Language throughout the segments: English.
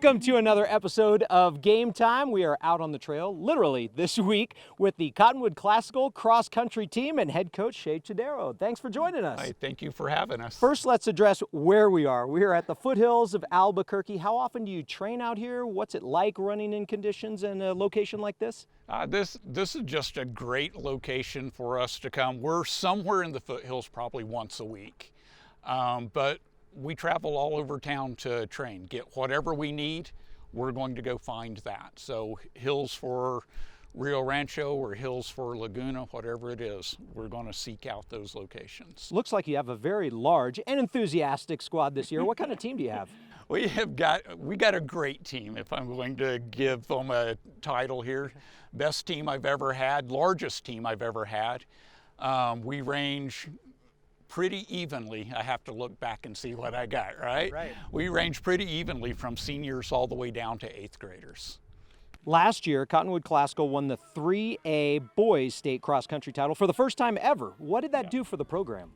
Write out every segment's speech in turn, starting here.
Welcome to another episode of Game Time. We are out on the trail, literally this week, with the Cottonwod Classical Cross Country team and head coach Shay Chidero. Thanks for joining us. Hi, thank you for having us. First, let's address where we are. We are at the foothills of Albuquerque. How often do you train out here? What's it like running in conditions in a location like this? This is just a great location for us to come. We're somewhere in the foothills probably once a week, but we travel all over town to train. Get whatever we need, we're going to go find that. So hills for Rio Rancho or hills for Laguna, whatever it is, we're going to seek out those locations. Looks like you have a very large and enthusiastic squad this year. What kind of team do you have? We got a great team, if I'm going to give them a title here. Best team I've ever had, largest team I've ever had. We range pretty evenly. I have to look back and see what I got, right? We range pretty evenly from seniors all the way down to 8th graders. Last year, Cottonwod Classical won the 3A boys state cross country title for the first time ever. What did that do for the program?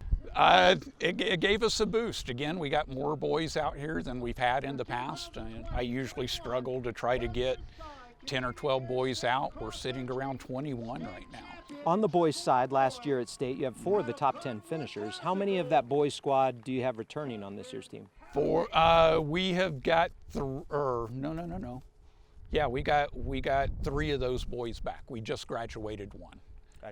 It gave us a boost. Again, we got more boys out here than we've had in the past. I usually struggle to try to get 10 or 12 boys out. We're sitting around 21 right now. On the boys' side, last year at state, you have 4 of the top 10 finishers. How many of that boys' squad do you have returning on this year's team? We have got no. Yeah, we got 3 of those boys back. We just graduated 1.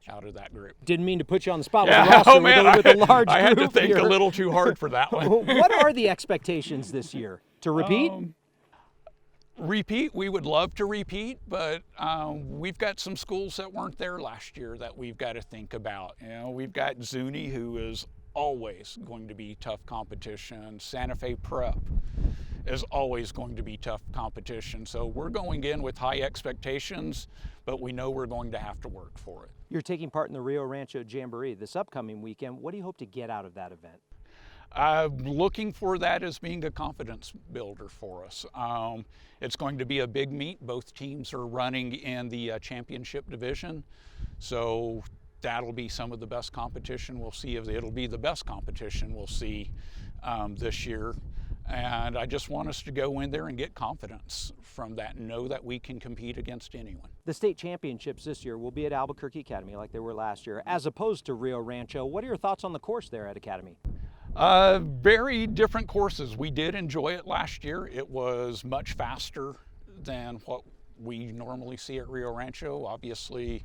Out of that group. Didn't mean to put you on the spot with the roster. Oh man, with a large I had to group think here. a little too hard for that one. What are the expectations this year? To repeat? Repeat, we would love to repeat, but we've got some schools that weren't there last year that we've got to think about. You know, we've got Zuni, who is always going to be tough competition. Santa Fe Prep is always going to be tough competition. So we're going in with high expectations, but we know we're going to have to work for it. You're taking part in the Rio Rancho Jamboree this upcoming weekend. What do you hope to get out of that event? Looking for that as being a confidence builder for us. It's going to be a big meet. Both teams are running in the championship division. So that'll be some of the best competition we'll see. It'll be the best competition we'll see this year. And I just want us to go in there and get confidence from that and know that we can compete against anyone. The state championships this year will be at Albuquerque Academy like they were last year, as opposed to Rio Rancho. What are your thoughts on the course there at Academy? Very different courses. We did enjoy it last year. It was much faster than what we normally see at Rio Rancho. Obviously,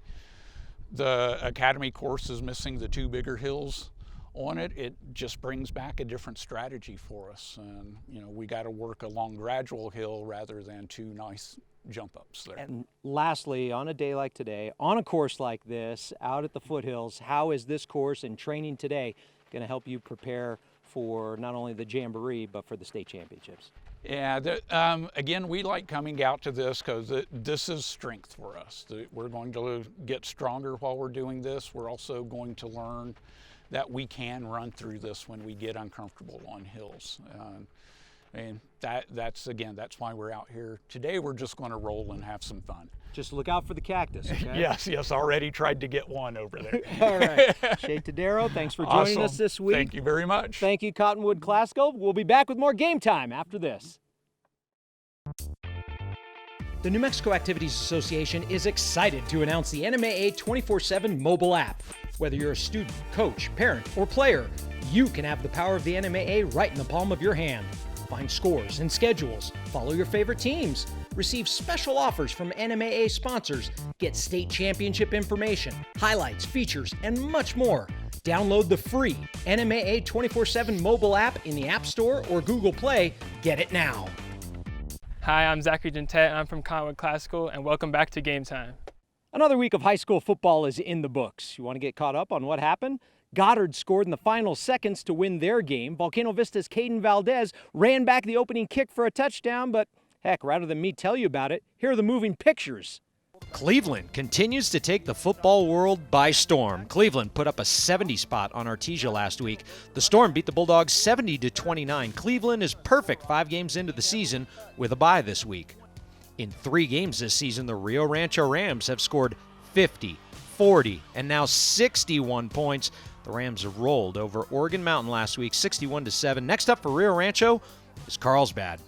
the Academy course is missing the 2 bigger hills on it. It just brings back a different strategy for us. And, you know, we got to work along gradual hill rather than 2 nice jump ups there. And lastly, on a day like today, on a course like this, out at the foothills, how is this course and training today going to help you prepare for not only the Jamboree, but for the state championships? Yeah, again, we like coming out to this because this is strength for us. We're going to get stronger while we're doing this. We're also going to learn that we can run through this when we get uncomfortable on hills. And that's why we're out here. Today we're just going to roll and have some fun. Just look out for the cactus, okay? Yes, already tried to get one over there. All right. Shay Chidero, thanks for joining us this week. Thank you very much. Thank you, Cottonwod Classical. We'll be back with more Game Time after this. The New Mexico Activities Association is excited to announce the NMAA 24/7 mobile app. Whether you're a student, coach, parent, or player, you can have the power of the NMAA right in the palm of your hand. Find scores and schedules, follow your favorite teams, receive special offers from NMAA sponsors, get state championship information, highlights, features, and much more. Download the free NMAA 24/7 mobile app in the App Store or Google Play. Get it now. Hi, I'm Zachary Gentet, and I'm from Cottonwod Classical, and welcome back to Game Time. Another week of high school football is in the books. You want to get caught up on what happened? Goddard scored in the final seconds to win their game. Volcano Vista's Caden Valdez ran back the opening kick for a touchdown, but heck, rather than me tell you about it, here are the moving pictures. Cleveland continues to take the football world by storm. Cleveland put up a 70 spot on Artesia last week. The Storm beat the Bulldogs 70-29. Cleveland is perfect 5 games into the season with a bye this week. In 3 games this season, the Rio Rancho Rams have scored 50, 40, and now 61 points. The Rams have rolled over Oregon Mountain last week, 61-7. Next up for Rio Rancho is Carlsbad.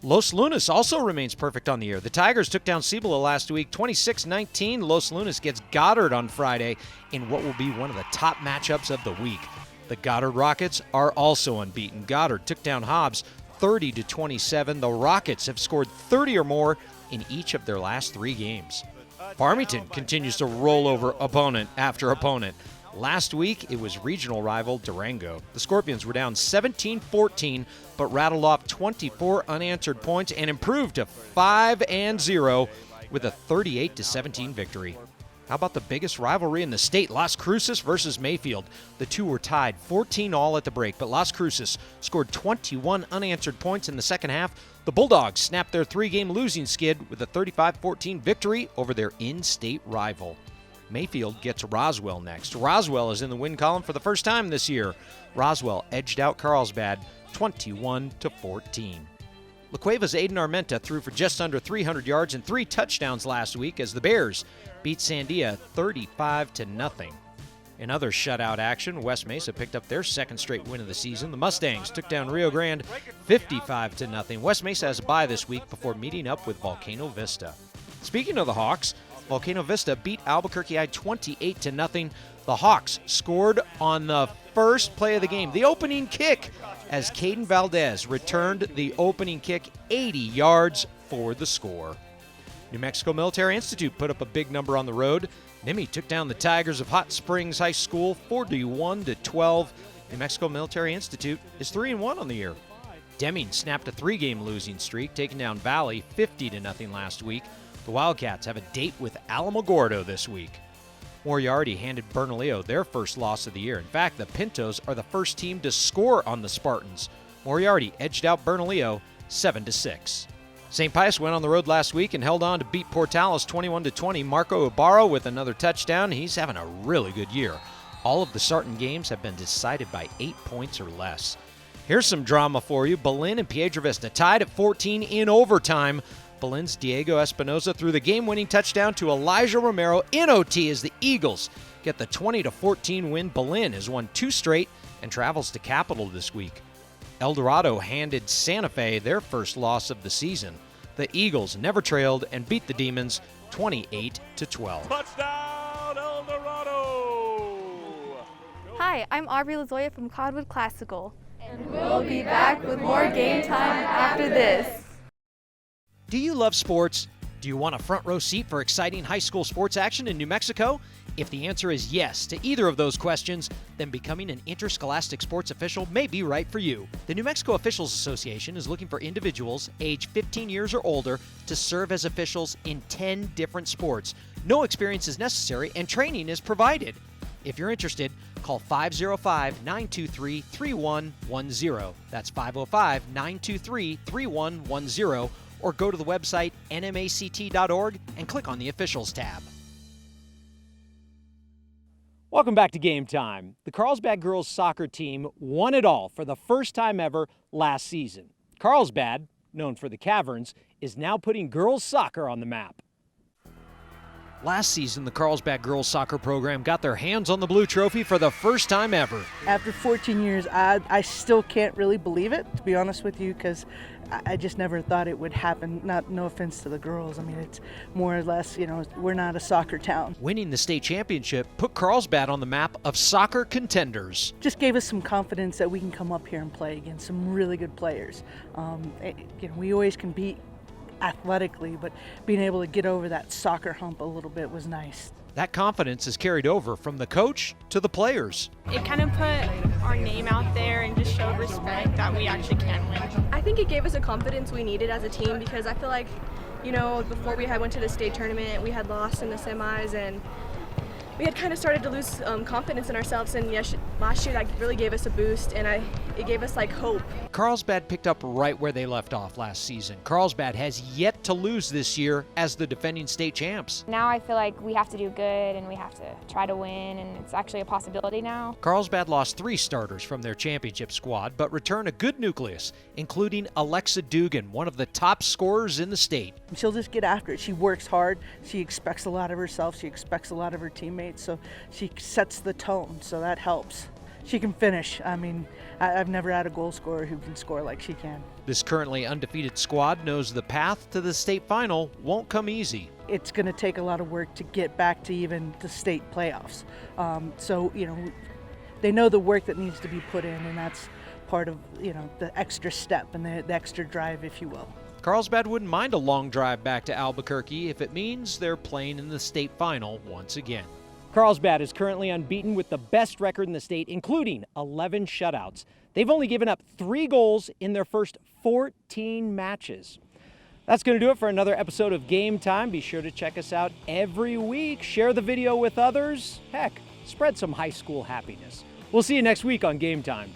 Los Lunas also remains perfect on the year. The Tigers took down Cibola last week, 26-19. Los Lunas gets Goddard on Friday in what will be one of the top matchups of the week. The Goddard Rockets are also unbeaten. Goddard took down Hobbs 30-27. The Rockets have scored 30 or more in each of their last 3 games. Farmington continues to roll over opponent after opponent. Last week, it was regional rival Durango. The Scorpions were down 17-14, but rattled off 24 unanswered points and improved to 5-0 with a 38-17 victory. How about the biggest rivalry in the state, Las Cruces versus Mayfield? The two were tied 14-all at the break, but Las Cruces scored 21 unanswered points in the second half. The Bulldogs snapped their 3-game losing skid with a 35-14 victory over their in-state rival. Mayfield gets Roswell next. Roswell is in the win column for the first time this year. Roswell edged out Carlsbad 21-14. La Cueva's Aiden Armenta threw for just under 300 yards and 3 touchdowns last week as the Bears beat Sandia 35-0. In other shutout action, West Mesa picked up their second straight win of the season. The Mustangs took down Rio Grande 55-0. West Mesa has a bye this week before meeting up with Volcano Vista. Speaking of the Hawks, Volcano Vista beat Albuquerque 28-0. The Hawks scored on the first play of the game, the opening kick, as Caden Valdez returned the opening kick 80 yards for the score. New Mexico Military Institute put up a big number on the road. Nimi took down the Tigers of Hot Springs High School 41-12. New Mexico Military Institute is 3-1 on the year. Deming snapped a 3-game losing streak, taking down Valley 50-0 last week. The Wildcats have a date with Alamogordo this week. Moriarty handed Bernalillo their first loss of the year. In fact, the Pintos are the first team to score on the Spartans. Moriarty edged out Bernalillo 7-6. St. Pius went on the road last week and held on to beat Portales 21-20. Marco Ibarro with another touchdown. He's having a really good year. All of the Sarton games have been decided by 8 points or less. Here's some drama for you. Belen and Piedra Vista tied at 14 in overtime. Belen's Diego Espinoza threw the game-winning touchdown to Elijah Romero in OT as the Eagles get the 20-14 win. Belen has won 2 straight and travels to Capital this week. El Dorado handed Santa Fe their first loss of the season. The Eagles never trailed and beat the Demons 28-12. Touchdown, El Dorado! Hi, I'm Aubrey Lazoya from Cottonwod Classical. And we'll be back with more game time after this. Do you love sports? Do you want a front row seat for exciting high school sports action in New Mexico? If the answer is yes to either of those questions, then becoming an interscholastic sports official may be right for you. The New Mexico Officials Association is looking for individuals age 15 years or older to serve as officials in 10 different sports. No experience is necessary and training is provided. If you're interested, call 505-923-3110. That's 505-923-3110. Or go to the website nmact.org and click on the Officials tab. Welcome back to Game Time. The Carlsbad girls soccer team won it all for the first time ever last season. Carlsbad, known for the Caverns, is now putting girls soccer on the map. Last season, the Carlsbad girls soccer program got their hands on the blue trophy for the first time ever. After 14 years, I still can't really believe it, to be honest with you, because I just never thought it would happen. No offense to the girls. I mean, it's more or less, we're not a soccer town. Winning the state championship put Carlsbad on the map of soccer contenders. Just gave us some confidence that we can come up here and play against some really good players. We always compete athletically, but being able to get over that soccer hump a little bit was nice. That confidence is carried over from the coach to the players. It kind of put our name out there and just showed respect that we actually can win. I think it gave us a confidence we needed as a team, because I feel like, before we had went to the state tournament, we had lost in the semis, and we had kind of started to lose confidence in ourselves, and last year that really gave us a boost, and it gave us hope. Carlsbad picked up right where they left off last season. Carlsbad has yet to lose this year as the defending state champs. Now I feel like we have to do good and we have to try to win, and it's actually a possibility now. Carlsbad lost 3 starters from their championship squad, but returned a good nucleus, including Alexa Dugan, one of the top scorers in the state. She'll just get after it. She works hard. She expects a lot of herself. She expects a lot of her teammates. So she sets the tone, so that helps. she can finish. I mean, I've never had a goal scorer who can score like she can. This currently undefeated squad knows the path to the state final won't come easy. It's going to take a lot of work to get back to even the state playoffs. So, you know, they know the work that needs to be put in, and that's part of, you know, the extra step and the extra drive, if you will. Carlsbad wouldn't mind a long drive back to Albuquerque if it means they're playing in the state final once again. Carlsbad is currently unbeaten with the best record in the state, including 11 shutouts. They've only given up 3 goals in their first 14 matches. That's going to do it for another episode of Game Time. Be sure to check us out every week. Share the video with others. Heck, spread some high school happiness. We'll see you next week on Game Time.